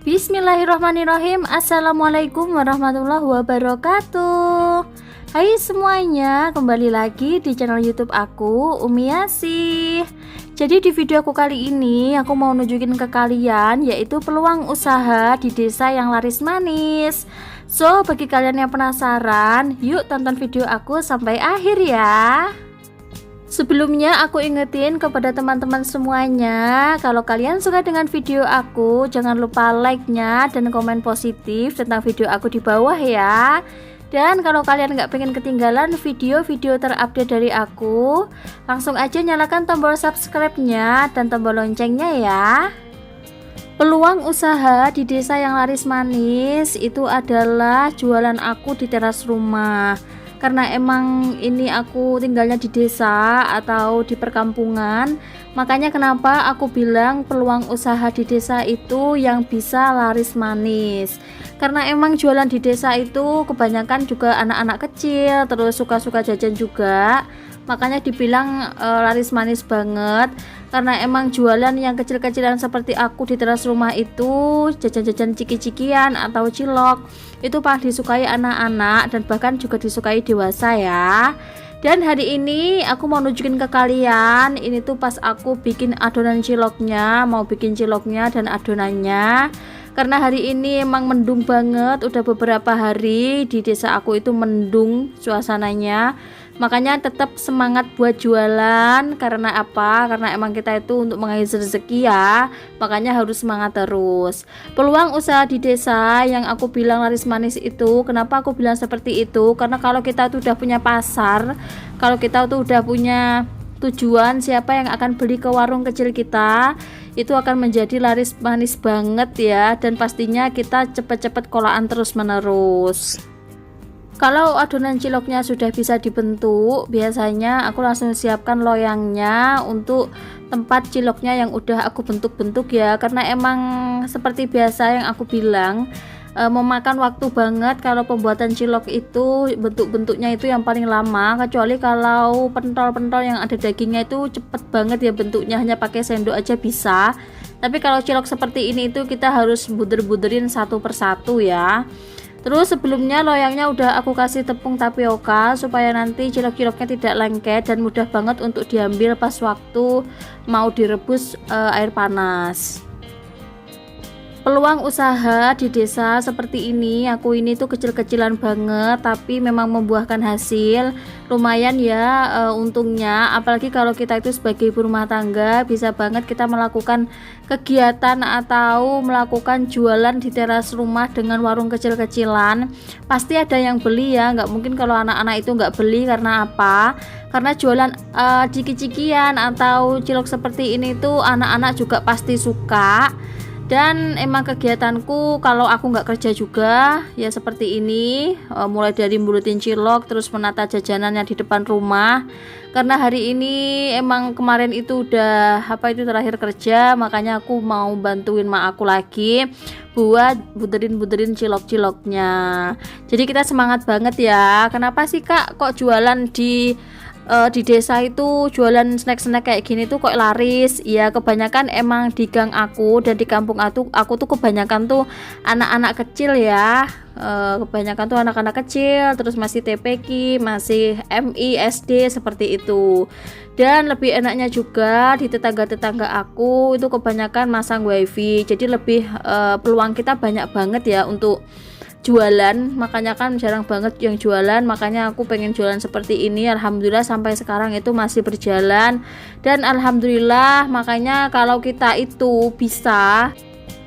Bismillahirrahmanirrahim. Assalamualaikum warahmatullahi wabarakatuh. Hai semuanya, kembali lagi di channel YouTube aku, Umi Asih. Jadi di video aku kali ini aku mau nunjukin ke kalian yaitu peluang usaha di desa yang laris manis. So, bagi kalian yang penasaran, yuk tonton video aku sampai akhir ya. Sebelumnya aku ingetin kepada teman-teman semuanya, kalau kalian suka dengan video aku, jangan lupa like-nya dan komen positif tentang video aku di bawah ya. Dan kalau kalian nggak pengen ketinggalan video-video terupdate dari aku, langsung aja nyalakan tombol subscribe-nya dan tombol loncengnya ya. Peluang usaha di desa yang laris manis itu adalah jualan aku di teras rumah. Karena emang ini aku tinggalnya di desa atau di perkampungan, makanya kenapa aku bilang peluang usaha di desa itu yang bisa laris manis. Karena emang jualan di desa itu kebanyakan juga anak-anak kecil, terus suka-suka jajan juga, makanya dibilang laris manis banget. Karena emang jualan yang kecil-kecilan seperti aku di teras rumah itu, jajan-jajan ciki-cikian atau cilok, itu paling disukai anak-anak dan bahkan juga disukai dewasa ya. Dan hari ini aku mau nunjukin ke kalian, ini tuh pas aku bikin adonan ciloknya, mau bikin ciloknya dan adonannya. Karena hari ini emang mendung banget, udah beberapa hari di desa aku itu mendung suasananya. Makanya tetap semangat buat jualan. Karena apa? Karena emang kita itu untuk mengais rezeki ya, makanya harus semangat terus. Peluang usaha di desa yang aku bilang laris manis itu, kenapa aku bilang seperti itu? Karena kalau kita tuh udah punya pasar, kalau kita tuh udah punya tujuan siapa yang akan beli ke warung kecil kita, itu akan menjadi laris manis banget ya. Dan pastinya kita cepet-cepet kolaan terus menerus. Kalau adonan ciloknya sudah bisa dibentuk, biasanya aku langsung siapkan loyangnya untuk tempat ciloknya yang udah aku bentuk-bentuk ya. Karena emang seperti biasa yang aku bilang, memakan waktu banget kalau pembuatan cilok itu, bentuk-bentuknya itu yang paling lama. Kecuali kalau pentol-pentol yang ada dagingnya itu cepet banget ya bentuknya, hanya pakai sendok aja bisa. Tapi kalau cilok seperti ini itu kita harus buder-buderin satu persatu ya. Terus sebelumnya loyangnya udah aku kasih tepung tapioka supaya nanti cilok-ciloknya tidak lengket dan mudah banget untuk diambil pas waktu mau direbus air panas. Peluang usaha di desa seperti ini, aku ini tuh kecil-kecilan banget tapi memang membuahkan hasil lumayan ya, untungnya. Apalagi kalau kita itu sebagai ibu rumah tangga, bisa banget kita melakukan kegiatan atau melakukan jualan di teras rumah dengan warung kecil-kecilan. Pasti ada yang beli ya, nggak mungkin kalau anak-anak itu nggak beli. Karena apa? Karena jualan ciki-cikian atau cilok seperti ini tuh anak-anak juga pasti suka. Dan emang kegiatanku kalau aku nggak kerja juga ya seperti ini, mulai dari mbulutin cilok terus menata jajanan yang di depan rumah. Karena hari ini emang kemarin itu udah terakhir kerja, makanya aku mau bantuin mak aku lagi buat buderin cilok-ciloknya. Jadi kita semangat banget ya. Kenapa sih Kak kok jualan di desa itu, jualan snack-snack kayak gini tuh kok laris? Ya kebanyakan emang di gang aku dan di kampung aku tuh kebanyakan tuh anak-anak kecil ya. Kebanyakan tuh anak-anak kecil, terus masih TPQ, masih MI, SD seperti itu. Dan lebih enaknya juga di tetangga-tetangga aku itu kebanyakan masang wifi. Jadi lebih peluang kita banyak banget ya untuk jualan. Makanya kan jarang banget yang jualan, makanya aku pengen jualan seperti ini. Alhamdulillah sampai sekarang itu masih berjalan. Dan alhamdulillah, makanya kalau kita itu bisa,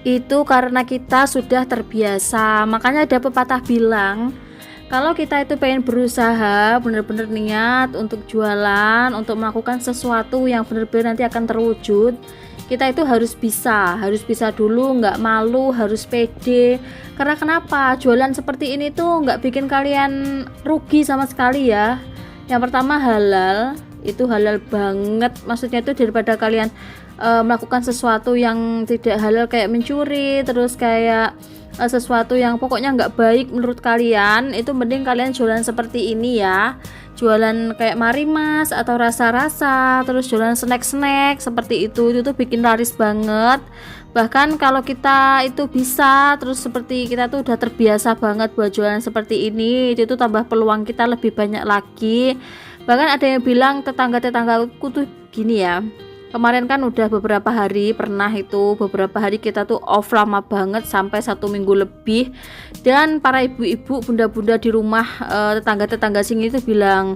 itu karena kita sudah terbiasa. Makanya ada pepatah bilang, kalau kita itu pengen berusaha, bener-bener niat untuk jualan, untuk melakukan sesuatu yang bener-bener nanti akan terwujud, kita itu harus bisa dulu, nggak malu, harus pede. Karena kenapa? Jualan seperti ini tuh nggak bikin kalian rugi sama sekali ya. Yang pertama halal, itu halal banget. Maksudnya itu daripada kalian melakukan sesuatu yang tidak halal kayak mencuri, terus kayak sesuatu yang pokoknya nggak baik menurut kalian, itu mending kalian jualan seperti ini ya, jualan kayak marimas atau rasa-rasa, terus jualan snack-snack seperti itu tuh bikin laris banget. Bahkan kalau kita itu bisa, terus seperti kita tuh udah terbiasa banget buat jualan seperti ini, itu tuh tambah peluang kita lebih banyak lagi. Bahkan ada yang bilang, tetangga-tetanggaku tuh gini ya, kemarin kan udah beberapa hari, pernah itu beberapa hari kita tuh off lama banget sampai 1 minggu lebih, dan para ibu-ibu, bunda-bunda di rumah tetangga-tetangga sini itu bilang,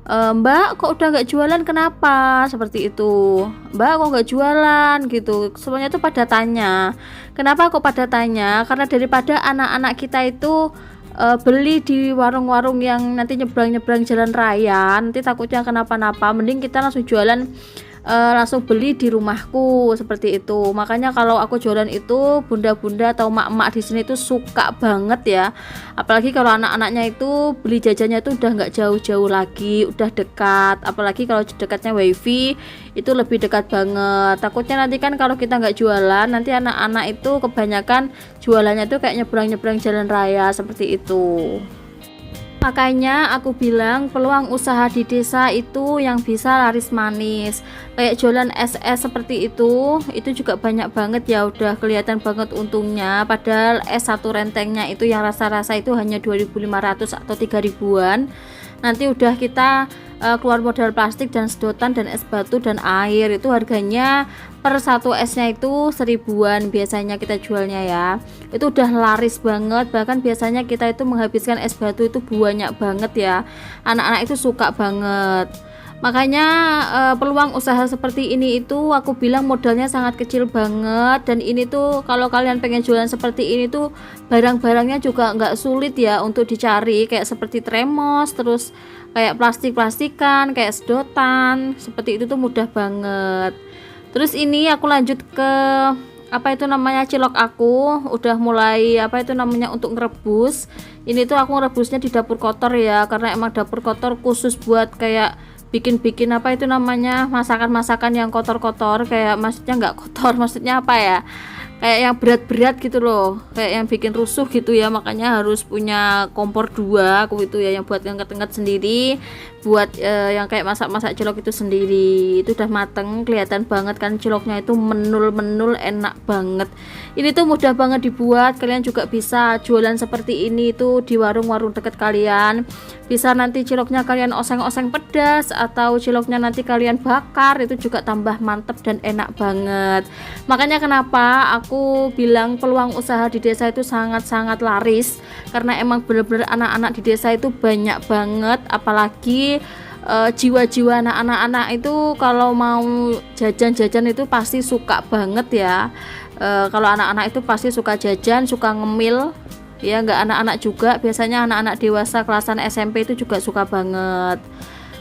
Mbak kok udah nggak jualan, kenapa? Seperti itu, Mbak kok nggak jualan gitu. Semuanya tuh pada tanya, kenapa kok pada tanya? Karena daripada anak-anak kita itu beli di warung-warung yang nanti nyebrang-nyebrang jalan raya, nanti takutnya kenapa-napa, mending kita langsung jualan, langsung beli di rumahku seperti itu. Makanya kalau aku jualan itu, bunda-bunda atau mak-mak di sini itu suka banget ya. Apalagi kalau anak-anaknya itu beli jajannya itu udah nggak jauh-jauh lagi, udah dekat. Apalagi kalau dekatnya wifi itu lebih dekat banget. Takutnya nanti kan kalau kita nggak jualan, nanti anak-anak itu kebanyakan jualannya tuh kayak nyebrang-nyebrang jalan raya seperti itu. Makanya aku bilang peluang usaha di desa itu yang bisa laris manis. Kayak jualan es-es seperti itu juga banyak banget ya, udah kelihatan banget untungnya. Padahal es satu rentengnya itu yang rasa-rasa itu hanya 2.500 atau 3.000-an. Nanti udah kita keluar modal plastik dan sedotan dan es batu dan air, itu harganya per satu esnya itu 1.000-an biasanya kita jualnya ya. Itu udah laris banget. Bahkan biasanya kita itu menghabiskan es batu itu banyak banget ya, anak-anak itu suka banget. Makanya peluang usaha seperti ini itu aku bilang modalnya sangat kecil banget. Dan ini tuh kalau kalian pengen jualan seperti ini tuh barang-barangnya juga nggak sulit ya untuk dicari, kayak seperti tremos, terus kayak plastik-plastikan, kayak sedotan seperti itu tuh mudah banget. Terus ini aku lanjut ke apa itu namanya, cilok aku udah mulai apa itu namanya untuk ngerebus. Ini tuh aku ngerebusnya di dapur kotor ya, karena emang dapur kotor khusus buat kayak bikin apa itu namanya, masakan-masakan yang kotor-kotor, kayak maksudnya nggak kotor, maksudnya apa ya, kayak yang berat-berat gitu loh, kayak yang bikin rusuh gitu ya. Makanya harus punya kompor 2 aku itu ya, yang buat ngangkat-ngangkat sendiri, buat yang kayak masak-masak cilok itu sendiri. Itu udah mateng, kelihatan banget kan ciloknya itu menul-menul, enak banget. Ini tuh mudah banget dibuat, kalian juga bisa jualan seperti ini tuh di warung-warung dekat kalian. Bisa nanti ciloknya kalian oseng-oseng pedas, atau ciloknya nanti kalian bakar, itu juga tambah mantep dan enak banget. Makanya kenapa aku bilang peluang usaha di desa itu sangat-sangat laris, karena emang bener-bener anak-anak di desa itu banyak banget. Apalagi jiwa-jiwa anak-anak itu kalau mau jajan-jajan itu pasti suka banget ya. Kalau anak-anak itu pasti suka jajan, suka ngemil ya, nggak anak-anak juga, biasanya anak-anak dewasa kelasan SMP itu juga suka banget.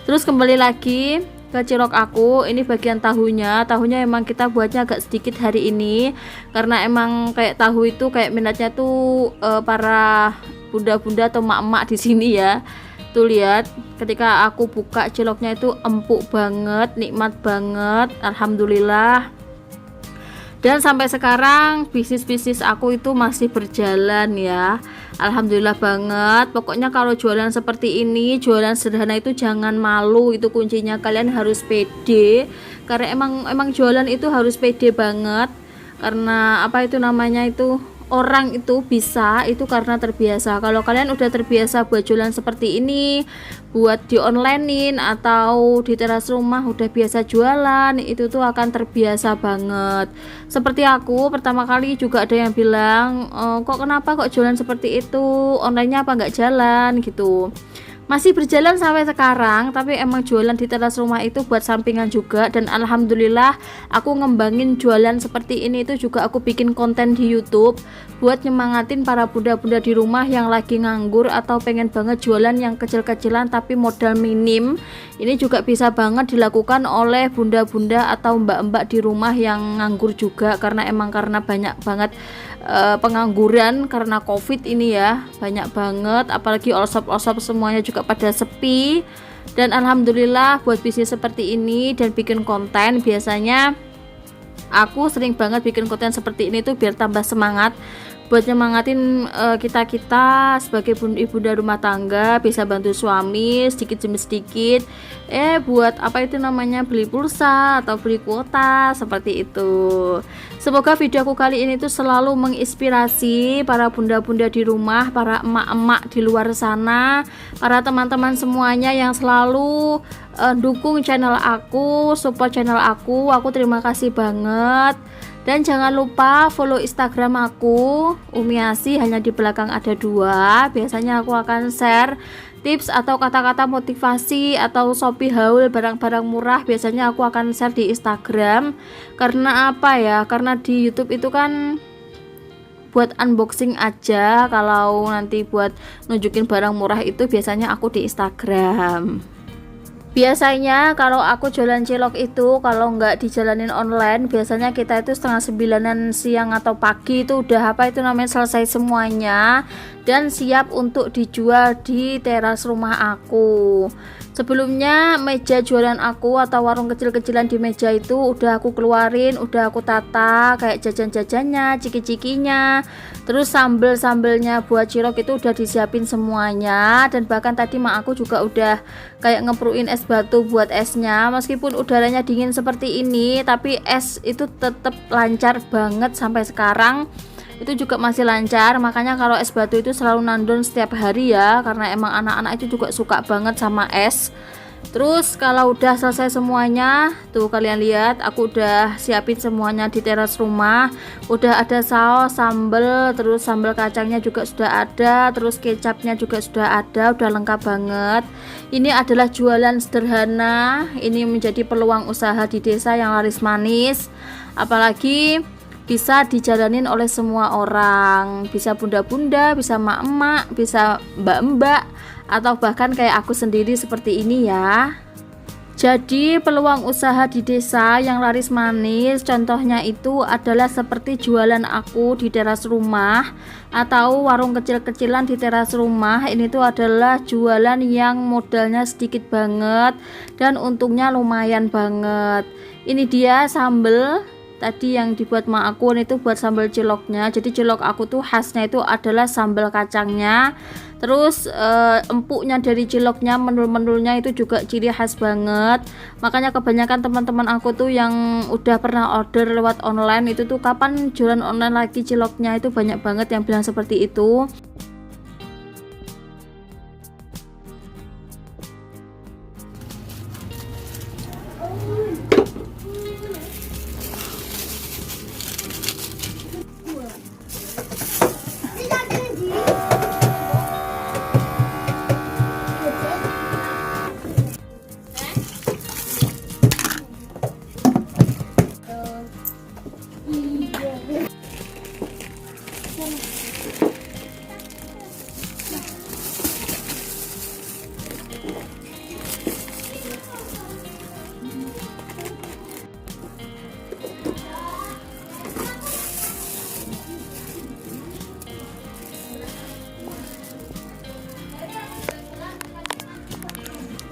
Terus kembali lagi ke cilok aku, ini bagian tahunya emang kita buatnya agak sedikit hari ini, karena emang kayak tahu itu kayak minatnya tuh para bunda-bunda atau mak-mak di sini ya. Tuh lihat, ketika aku buka ciloknya itu empuk banget, nikmat banget, alhamdulillah. Dan sampai sekarang bisnis aku itu masih berjalan ya, alhamdulillah banget. Pokoknya kalau jualan seperti ini, jualan sederhana itu jangan malu, itu kuncinya. Kalian harus pede, karena emang jualan itu harus pede banget. Karena apa itu namanya itu, orang itu bisa itu karena terbiasa. Kalau kalian udah terbiasa buat jualan seperti ini, buat di onlinein atau di teras rumah udah biasa jualan, itu tuh akan terbiasa banget. Seperti aku pertama kali juga ada yang bilang, kok kenapa kok jualan seperti itu, onlinenya apa nggak jalan gitu. Masih berjalan sampai sekarang, tapi emang jualan di teras rumah itu buat sampingan juga. Dan alhamdulillah aku ngembangin jualan seperti ini itu juga aku bikin konten di YouTube buat nyemangatin para bunda-bunda di rumah yang lagi nganggur atau pengen banget jualan yang kecil-kecilan tapi modal minim. Ini juga bisa banget dilakukan oleh bunda-bunda atau mbak-mbak di rumah yang nganggur juga, karena banyak banget pengangguran karena COVID ini ya, banyak banget. Apalagi all shop semuanya juga pada sepi. Dan alhamdulillah buat bisnis seperti ini dan bikin konten, biasanya aku sering banget bikin konten seperti ini tuh biar tambah semangat, buat nyemangatin kita sebagai ibunda rumah tangga, bisa bantu suami sedikit demi sedikit, buat apa itu namanya, beli pulsa atau beli kuota seperti itu. Semoga video aku kali ini tuh selalu menginspirasi para bunda-bunda di rumah, para emak-emak di luar sana, para teman-teman semuanya yang selalu dukung channel aku, support channel aku terima kasih banget. Dan jangan lupa follow Instagram aku, Umiasi, hanya di belakang ada 2. Biasanya aku akan share tips atau kata-kata motivasi atau Shopee haul barang-barang murah. Biasanya aku akan share di Instagram. Karena apa ya? Karena di YouTube itu kan buat unboxing aja. Kalau nanti buat nunjukin barang murah itu biasanya aku di Instagram. Biasanya kalau aku jualan cilok itu, kalau nggak dijalanin online, biasanya kita itu setengah 9-an siang atau pagi itu udah apa itu namanya selesai semuanya dan siap untuk dijual di teras rumah aku. Sebelumnya meja jualan aku atau warung kecil-kecilan di meja itu udah aku keluarin, udah aku tata kayak jajan-jajannya, ciki-cikinya, terus sambel-sambelnya buat cilok itu udah disiapin semuanya. Dan bahkan tadi mak aku juga udah kayak ngepruin es batu buat esnya. Meskipun udaranya dingin seperti ini, tapi es itu tetap lancar banget sampai sekarang. Itu juga masih lancar, makanya kalau es batu itu selalu nandon setiap hari ya, karena emang anak-anak itu juga suka banget sama es. Terus kalau udah selesai semuanya, tuh kalian lihat aku udah siapin semuanya di teras rumah. Udah ada saus, sambal, terus sambal kacangnya juga sudah ada, terus kecapnya juga sudah ada, udah lengkap banget. Ini adalah jualan sederhana, ini menjadi peluang usaha di desa yang laris manis, apalagi bisa dijalanin oleh semua orang, bisa bunda-bunda, bisa mak-emak, bisa mbak-mbak, atau bahkan kayak aku sendiri seperti ini ya. Jadi peluang usaha di desa yang laris manis contohnya itu adalah seperti jualan aku di teras rumah atau warung kecil-kecilan di teras rumah. Ini tuh adalah jualan yang modalnya sedikit banget dan untungnya lumayan banget. Ini dia sambel tadi yang dibuat mak aku, itu buat sambal ciloknya. Jadi cilok aku tuh khasnya itu adalah sambal kacangnya, terus empuknya dari ciloknya, menul-menulnya itu juga ciri khas banget. Makanya kebanyakan teman-teman aku tuh yang udah pernah order lewat online itu tuh kapan jualan online lagi ciloknya, itu banyak banget yang bilang seperti itu.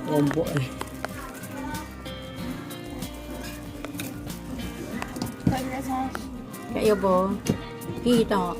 Lombok kayak ya bo kita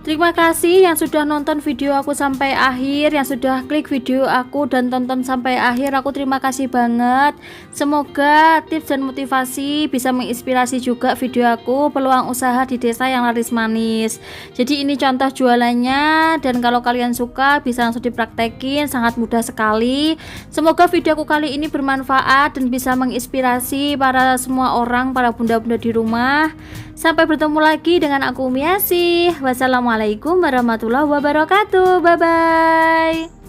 Terima kasih yang sudah nonton video aku sampai akhir, yang sudah klik video aku dan tonton sampai akhir. Aku terima kasih banget. Semoga tips dan motivasi bisa menginspirasi juga video aku, peluang usaha di desa yang laris manis. Jadi ini contoh jualannya, dan kalau kalian suka bisa langsung dipraktekin, sangat mudah sekali. Semoga video aku kali ini bermanfaat dan bisa menginspirasi para semua orang, para bunda-bunda di rumah. Sampai bertemu lagi dengan aku Umiasi. Wassalamualaikum warahmatullahi wabarakatuh. Bye bye.